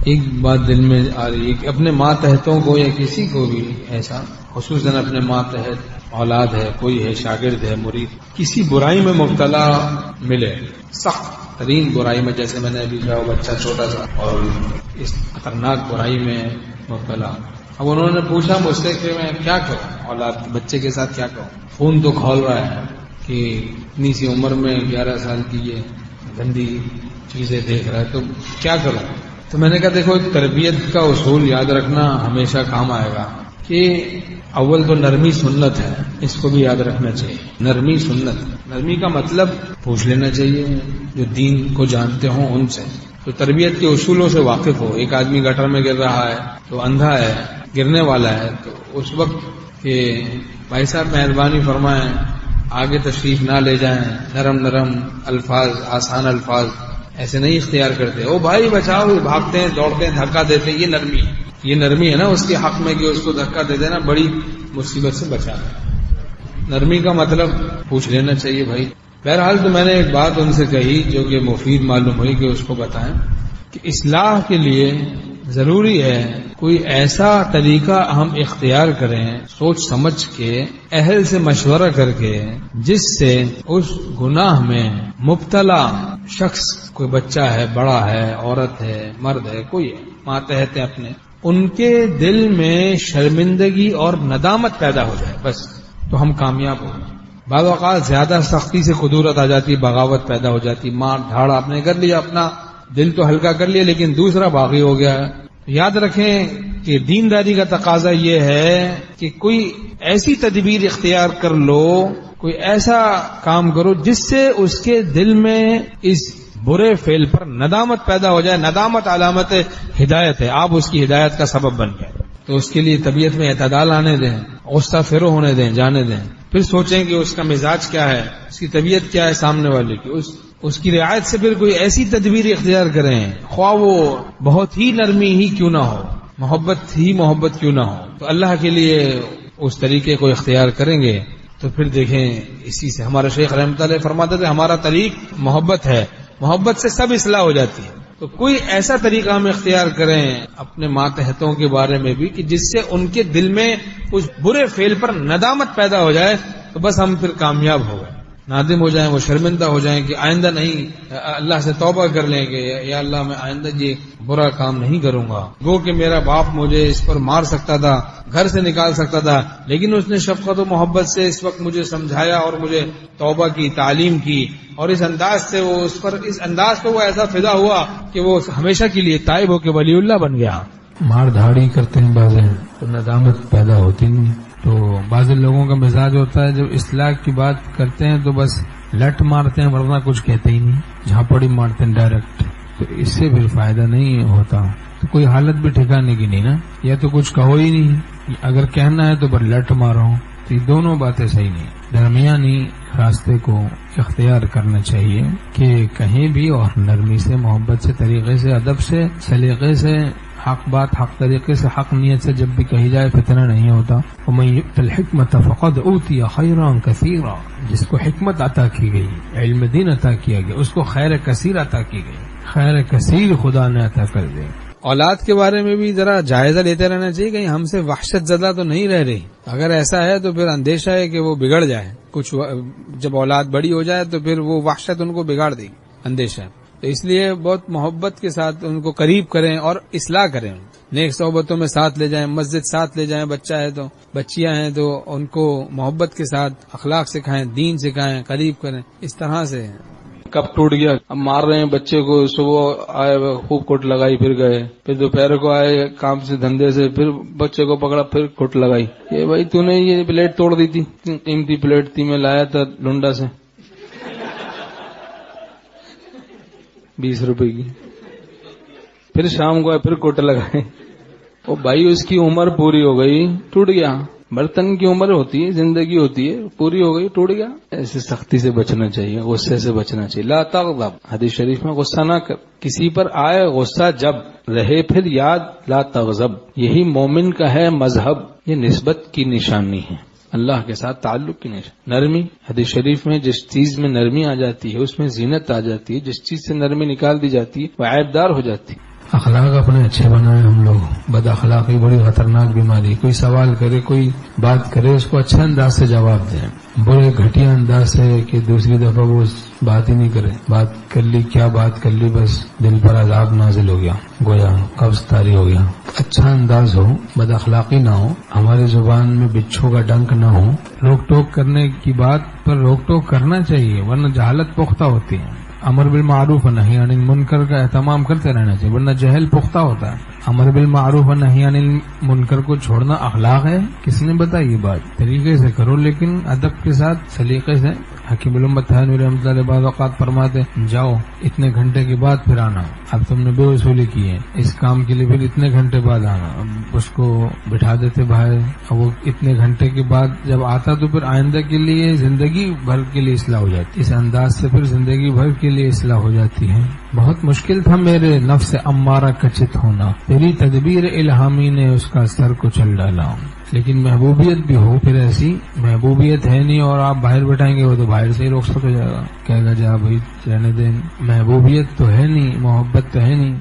ایک بات دل میں آ رہی ہے کہ اپنے ماتحتوں کو یا کسی کو بھی ایسا، خصوصاً اپنے ماتحت اولاد ہے، کوئی ہے، شاگرد ہے، مرید، کسی برائی میں مبتلا ملے، سخت ترین برائی میں، جیسے میں نے ابھی کہا وہ بچہ چھوٹا سا اور اس خطرناک برائی میں مبتلا. اب انہوں نے پوچھا مجھ سے کہ میں کیا کروں، اولاد بچے کے ساتھ کیا کروں، خون تو کھول رہا ہے کہ اتنی سی عمر میں 11 سال کی یہ گندی چیزیں دیکھ رہا ہے، تو کیا کروں. تو میں نے کہا دیکھو، ایک تربیت کا اصول یاد رکھنا ہمیشہ کام آئے گا کہ اول تو نرمی سنت ہے، اس کو بھی یاد رکھنا چاہیے. نرمی سنت، نرمی کا مطلب پوچھ لینا چاہیے جو دین کو جانتے ہوں ان سے، تو تربیت کے اصولوں سے واقف ہو. ایک آدمی گٹر میں گر رہا ہے تو اندھا ہے، گرنے والا ہے، تو اس وقت کہ بھائی صاحب مہربانی فرمائیں آگے تشریف نہ لے جائیں، نرم نرم الفاظ، آسان الفاظ ایسے نہیں اختیار کرتے. او بھائی بچاؤ، بھاگتے ہیں، دوڑتے ہیں، دھکا دیتے ہیں، یہ نرمی ہے. یہ نرمی ہے نا اس کے حق میں کہ اس کو دھکا دے دینا بڑی مصیبت سے بچا. نرمی کا مطلب پوچھ لینا چاہیے بھائی. بہرحال تو میں نے ایک بات ان سے کہی جو کہ مفید معلوم ہوئی کہ اس کو بتائیں کہ اصلاح کے لیے ضروری ہے کوئی ایسا طریقہ ہم اختیار کریں سوچ سمجھ کے، اہل سے مشورہ کر کے، جس سے اس گناہ میں مبتلا شخص، کوئی بچہ ہے، بڑا ہے، عورت ہے، مرد ہے، کوئی ہے، ماتحت ہے اپنے، ان کے دل میں شرمندگی اور ندامت پیدا ہو جائے، بس تو ہم کامیاب ہوں. بعض اوقات زیادہ سختی سے خدورت آ جاتی، بغاوت پیدا ہو جاتی، مار دھاڑ آپ نے کر لیا، اپنا دل تو ہلکا کر لیا لیکن دوسرا باغی ہو گیا. یاد رکھیں کہ دینداری کا تقاضا یہ ہے کہ کوئی ایسی تدبیر اختیار کر لو، کوئی ایسا کام کرو جس سے اس کے دل میں اس برے فعل پر ندامت پیدا ہو جائے. ندامت علامت ہدایت ہے، آپ اس کی ہدایت کا سبب بن گئے. تو اس کے لیے طبیعت میں اعتدال آنے دیں، غصہ فرو ہونے دیں، جانے دیں، پھر سوچیں کہ اس کا مزاج کیا ہے، اس کی طبیعت کیا ہے سامنے والے کی، اس کی رعایت سے پھر کوئی ایسی تدبیر اختیار کریں، خواہ وہ بہت ہی نرمی ہی کیوں نہ ہو، محبت کیوں نہ ہو، تو اللہ کے لیے اس طریقے کو اختیار کریں گے. تو پھر دیکھیں اسی سے ہمارا شیخ رحمۃ اللہ فرماتے تھے ہمارا طریق محبت ہے، محبت سے سب اصلاح ہو جاتی ہے. تو کوئی ایسا طریقہ ہم اختیار کریں اپنے ماتحتوں کے بارے میں بھی کہ جس سے ان کے دل میں اس برے فعل پر ندامت پیدا ہو جائے، تو بس ہم پھر کامیاب ہو گئے. نادم ہو جائیں، وہ شرمندہ ہو جائیں کہ آئندہ نہیں، اللہ سے توبہ کر لیں کہ یا اللہ میں آئندہ یہ برا کام نہیں کروں گا. گو کہ میرا باپ مجھے اس پر مار سکتا تھا، گھر سے نکال سکتا تھا، لیکن اس نے شفقت و محبت سے اس وقت مجھے سمجھایا اور مجھے توبہ کی تعلیم کی، اور اس انداز سے وہ اس انداز پہ وہ ایسا فدا ہوا کہ وہ ہمیشہ کے لیے تائب ہو کے ولی اللہ بن گیا. مار دھاڑی کرتے ہیں بعض، تو ندامت پیدا ہوتی نہیں. تو بعض لوگوں کا مزاج ہوتا ہے جب اصلاح کی بات کرتے ہیں تو بس لٹ مارتے ہیں، ورنہ کچھ کہتے ہی نہیں، جھاپڑی مارتے ہیں ڈائریکٹ. تو اس سے پھر فائدہ نہیں ہوتا. تو کوئی حالت بھی ٹھکانے کی نہیں نا، یا تو کچھ کہو ہی نہیں، اگر کہنا ہے تو پھر لٹ مارو. تو یہ دونوں باتیں صحیح نہیں. درمیانی راستے کو اختیار کرنا چاہیے کہ کہیں بھی اور نرمی سے، محبت سے، طریقے سے، ادب سے، سلیقے سے، حق بات حق طریقے سے، حق نیت سے جب بھی کہی جائے فتنہ نہیں ہوتا. وَمَن يُؤْتَ الْحِكْمَةَ فَقَدْ أُوتِيَ خَيْرًا كَثِيرًا، جس کو حکمت عطا کی گئی، علم دین عطا کیا گیا، اس کو خیر کثیر عطا کی گئی. خیر کثیر خدا نے عطا کر دے. اولاد کے بارے میں بھی ذرا جائزہ لیتے رہنا چاہیے کہ ہم سے وحشت زدہ تو نہیں رہ رہی. اگر ایسا ہے تو پھر اندیشہ ہے کہ وہ بگڑ جائے، کچھ جب اولاد بڑی ہو جائے تو پھر وہ وحشت ان کو بگاڑ دے گی، اندیشہ. تو اس لیے بہت محبت کے ساتھ ان کو قریب کریں اور اصلاح کریں، نیک صحبتوں میں ساتھ لے جائیں، مسجد ساتھ لے جائیں. بچہ ہے تو بچیاں ہیں تو ان کو محبت کے ساتھ اخلاق سکھائیں، دین سکھائیں، قریب کریں. اس طرح سے کب ٹوٹ گیا، اب مار رہے ہیں بچے کو، صبح آئے خوب کوٹ لگائی، پھر گئے، پھر دوپہر کو آئے کام سے دھندے سے، پھر بچے کو پکڑا، پھر کوٹ لگائی. یہ بھائی تو نے یہ پلیٹ توڑ دی تھی، قیمتی پلیٹ تھی، میں لایا تھا لنڈا سے 20 روپے کی. پھر شام کو آئے، پھر کوٹ لگائے. وہ بھائی اس کی عمر پوری ہو گئی، ٹوٹ گیا. برتن کی عمر ہوتی ہے، زندگی ہوتی ہے، پوری ہو گئی، ٹوٹ گیا. ایسے سختی سے بچنا چاہیے، غصے سے بچنا چاہیے. لا تغضب، حدیث شریف میں غصہ نہ کر. کسی پر آئے غصہ جب رہے پھر یاد، لا تغضب. یہی مومن کا ہے مذہب، یہ نسبت کی نشانی ہے، اللہ کے ساتھ تعلق کی نشانی. نرمی، حدیث شریف میں جس چیز میں نرمی آ جاتی ہے اس میں زینت آ جاتی ہے، جس چیز سے نرمی نکال دی جاتی ہے وہ عیب دار ہو جاتی ہے. اخلاق اپنے اچھے بنائیں ہم لوگ. بد اخلاقی بڑی خطرناک بیماری. کوئی سوال کرے، کوئی بات کرے، اس کو اچھے انداز سے جواب دیں. بڑے گھٹیا انداز سے کہ دوسری دفعہ وہ بات ہی نہیں کرے. بات کر لی، کیا بات کر لی، بس دل پر عذاب نازل ہو گیا، گویا قبض طاری ہو گیا. اچھا انداز ہو، بد اخلاقی نہ ہو، ہماری زبان میں بچھو کا ڈنک نہ ہو. روک ٹوک کرنے کی بات پر روک ٹوک کرنا چاہیے، ورنہ جہالت پختہ ہوتی ہے. امر بالمعروف و نہی عن المنکر کا اہتمام کرتے رہنا چاہیے، ورنہ جہل پختہ ہوتا ہے. امر بالمعروف و نہی عن المنکر کو چھوڑنا اخلاق ہے؟ کس نے بتائی یہ بات؟ طریقے سے کرو، لیکن ادب کے ساتھ، سلیقے سے. حکیم الامت تھانوی رحمۃ اللہ بعض اوقات فرماتے جاؤ اتنے گھنٹے کے بعد پھر آنا. اب تم نے بے وصولی کی ہے، اس کام کے لیے پھر اتنے گھنٹے بعد آنا. اب اس کو بٹھا دیتے باہر، اب وہ اتنے گھنٹے کے بعد جب آتا تو پھر آئندہ کے لیے، زندگی بھر کے لیے اصلاح ہو جاتی. اس انداز سے پھر زندگی بھر کے لیے اصلاح ہو جاتی ہے. بہت مشکل تھا میرے نفس امارہ کا چت ہونا، تیری تدبیر الہامی نے اس کا سر کو چل ڈالا. لیکن محبوبیت بھی ہو، پھر ایسی محبوبیت ہے نہیں اور آپ باہر بیٹھائیں گے، وہ تو باہر سے ہی رخصت ہو جائے گا، کہے گا جا بھائی رہنے دیں. محبوبیت تو ہے نہیں، محبت تو ہے نہیں.